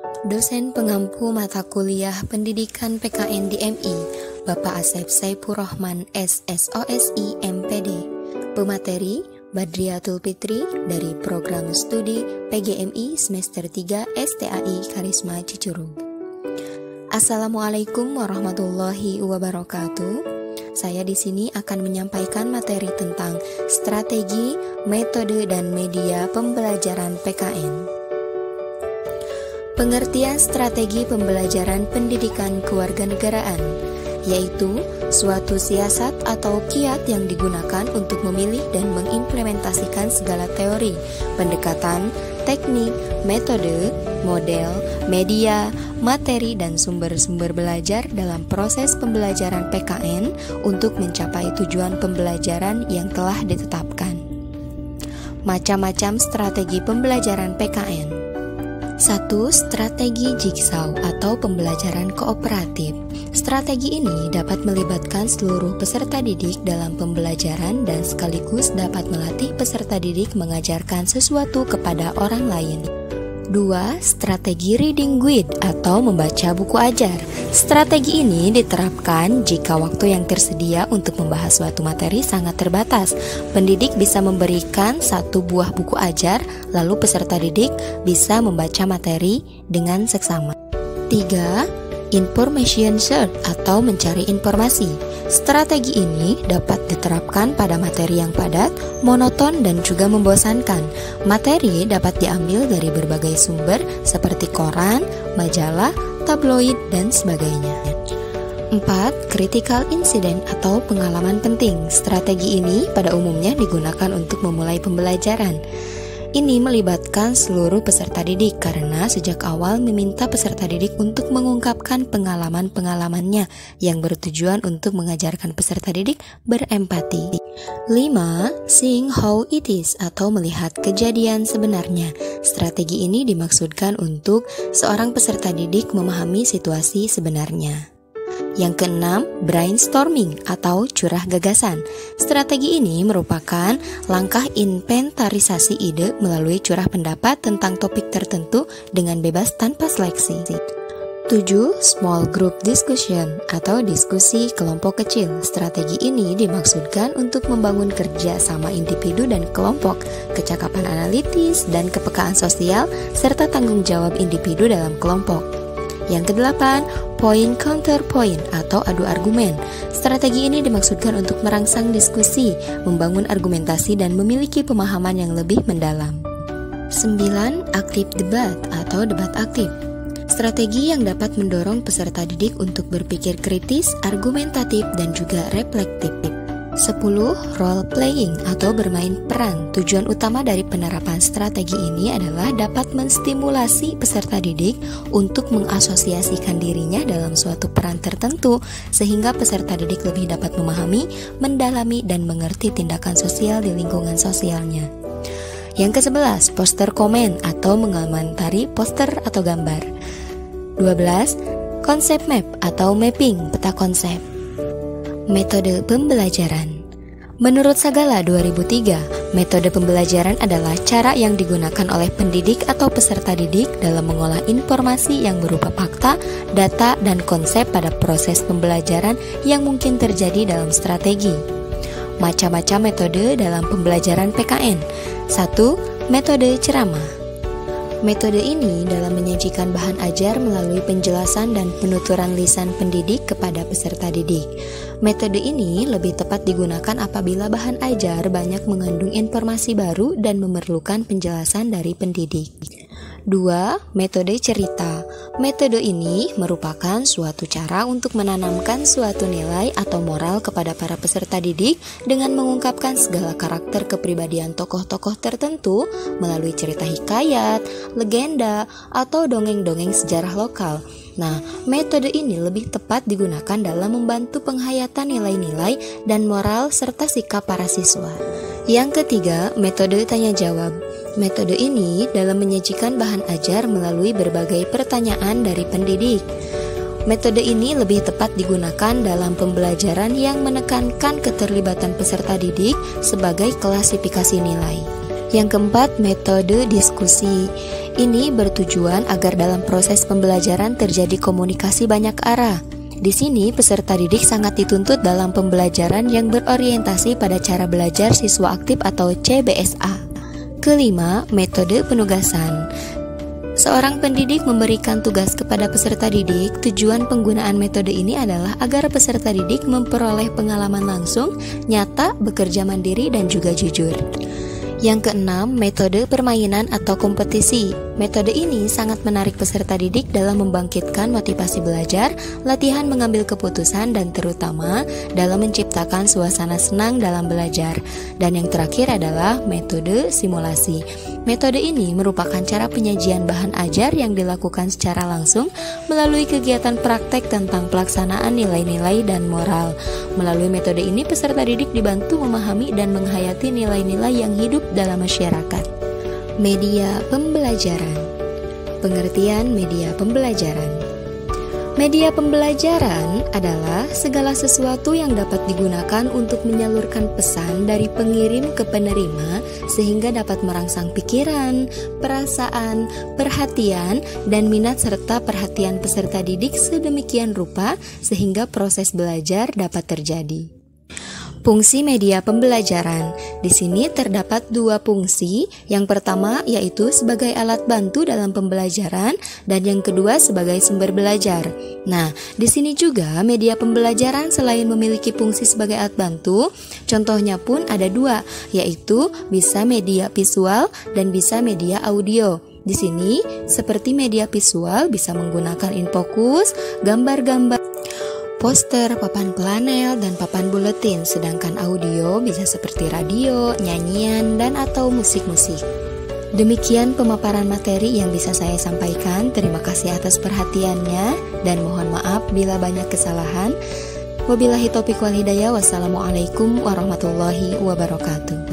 Dosen pengampu mata kuliah Pendidikan PKN di MI, Bapak Asep Saipur Rahman SSOSI MPD. Pemateri Badriatul Fitri dari Program Studi PGMI Semester 3 STAI Karisma Cicurug. Assalamualaikum warahmatullahi wabarakatuh. Saya di sini akan menyampaikan materi tentang strategi, metode, dan media pembelajaran PKN. Pengertian strategi pembelajaran pendidikan kewarganegaraan, yaitu suatu siasat atau kiat yang digunakan untuk memilih dan mengimplementasikan segala teori, pendekatan, teknik, metode, model, media, materi, dan sumber-sumber belajar dalam proses pembelajaran PKN untuk mencapai tujuan pembelajaran yang telah ditetapkan. Macam-macam strategi pembelajaran PKN. 1. Strategi jigsaw atau pembelajaran kooperatif. Strategi ini dapat melibatkan seluruh peserta didik dalam pembelajaran dan sekaligus dapat melatih peserta didik mengajarkan sesuatu kepada orang lain. 2. Strategi reading guide atau membaca buku ajar. Strategi ini diterapkan jika waktu yang tersedia untuk membahas suatu materi sangat terbatas. Pendidik bisa memberikan satu buah buku ajar, lalu peserta didik bisa membaca materi dengan seksama. 3. Information search atau mencari informasi. Strategi ini dapat diterapkan pada materi yang padat, monoton, dan juga membosankan. Materi dapat diambil dari berbagai sumber seperti koran, majalah, tabloid, dan sebagainya. 4. Critical incident atau pengalaman penting. Strategi ini pada umumnya digunakan untuk memulai pembelajaran. Ini melibatkan seluruh peserta didik karena sejak awal meminta peserta didik untuk mengungkapkan pengalaman-pengalamannya yang bertujuan untuk mengajarkan peserta didik berempati. 5. Seeing how it is atau melihat kejadian sebenarnya. Strategi ini dimaksudkan untuk seorang peserta didik memahami situasi sebenarnya. Yang keenam, brainstorming atau curah gagasan. Strategi ini merupakan langkah inventarisasi ide melalui curah pendapat tentang topik tertentu dengan bebas tanpa seleksi. 7. Small group discussion atau diskusi kelompok kecil. Strategi ini dimaksudkan untuk membangun kerja sama individu dan kelompok, kecakapan analitis dan kepekaan sosial, serta tanggung jawab individu dalam kelompok. Yang kedelapan, point counter point atau adu argumen. Strategi ini dimaksudkan untuk merangsang diskusi, membangun argumentasi, dan memiliki pemahaman yang lebih mendalam. 9. Active debat atau debat aktif. Strategi yang dapat mendorong peserta didik untuk berpikir kritis, argumentatif, dan juga reflektif. 10. Role playing atau bermain peran. Tujuan utama dari penerapan strategi ini adalah dapat menstimulasi peserta didik untuk mengasosiasikan dirinya dalam suatu peran tertentu sehingga peserta didik lebih dapat memahami, mendalami, dan mengerti tindakan sosial di lingkungan sosialnya. Yang ke-11, poster komen atau mengomentari poster atau gambar. 12. Konsep map atau mapping peta konsep. Metode pembelajaran. Menurut Sagala 2003, metode pembelajaran adalah cara yang digunakan oleh pendidik atau peserta didik dalam mengolah informasi yang berupa fakta, data, dan konsep pada proses pembelajaran yang mungkin terjadi dalam strategi. Macam-macam metode dalam pembelajaran PKN. 1. Metode ceramah. Metode ini dalam menyajikan bahan ajar melalui penjelasan dan penuturan lisan pendidik kepada peserta didik. Metode ini lebih tepat digunakan apabila bahan ajar banyak mengandung informasi baru dan memerlukan penjelasan dari pendidik. 2. Metode cerita. Metode ini merupakan suatu cara untuk menanamkan suatu nilai atau moral kepada para peserta didik dengan mengungkapkan segala karakter kepribadian tokoh-tokoh tertentu melalui cerita hikayat, legenda, atau dongeng-dongeng sejarah lokal. Nah, metode ini lebih tepat digunakan dalam membantu penghayatan nilai-nilai dan moral serta sikap para siswa. Yang ketiga, metode tanya-jawab. Metode ini dalam menyajikan bahan ajar melalui berbagai pertanyaan dari pendidik. Metode ini lebih tepat digunakan dalam pembelajaran yang menekankan keterlibatan peserta didik sebagai klasifikasi nilai. Yang keempat, metode diskusi. Ini bertujuan agar dalam proses pembelajaran terjadi komunikasi banyak arah. Di sini, peserta didik sangat dituntut dalam pembelajaran yang berorientasi pada cara belajar siswa aktif atau CBSA. Kelima, metode penugasan. Seorang pendidik memberikan tugas kepada peserta didik. Tujuan penggunaan metode ini adalah agar peserta didik memperoleh pengalaman langsung, nyata, bekerja mandiri, dan juga jujur. Yang keenam, metode permainan atau kompetisi. Metode ini sangat menarik peserta didik dalam membangkitkan motivasi belajar, latihan mengambil keputusan, dan terutama dalam menciptakan suasana senang dalam belajar. Dan yang terakhir adalah metode simulasi. Metode ini merupakan cara penyajian bahan ajar yang dilakukan secara langsung melalui kegiatan praktek tentang pelaksanaan nilai-nilai dan moral. Melalui metode ini, peserta didik dibantu memahami dan menghayati nilai-nilai yang hidup dalam masyarakat. Media pembelajaran. Pengertian media pembelajaran. Media pembelajaran adalah segala sesuatu yang dapat digunakan untuk menyalurkan pesan dari pengirim ke penerima sehingga dapat merangsang pikiran, perasaan, perhatian, dan minat serta perhatian peserta didik sedemikian rupa sehingga proses belajar dapat terjadi. Fungsi media pembelajaran. Di sini terdapat dua fungsi. Yang pertama yaitu sebagai alat bantu dalam pembelajaran dan yang kedua sebagai sumber belajar. Nah, di sini juga media pembelajaran selain memiliki fungsi sebagai alat bantu, contohnya pun ada dua, yaitu bisa media visual dan bisa media audio. Di sini seperti media visual bisa menggunakan infokus, gambar-gambar, poster, papan planel, dan papan buletin, sedangkan audio bisa seperti radio, nyanyian, dan atau musik-musik. Demikian pemaparan materi yang bisa saya sampaikan. Terima kasih atas perhatiannya, dan mohon maaf bila banyak kesalahan. Wabillahi taufiq wal hidayah. Wassalamualaikum warahmatullahi wabarakatuh.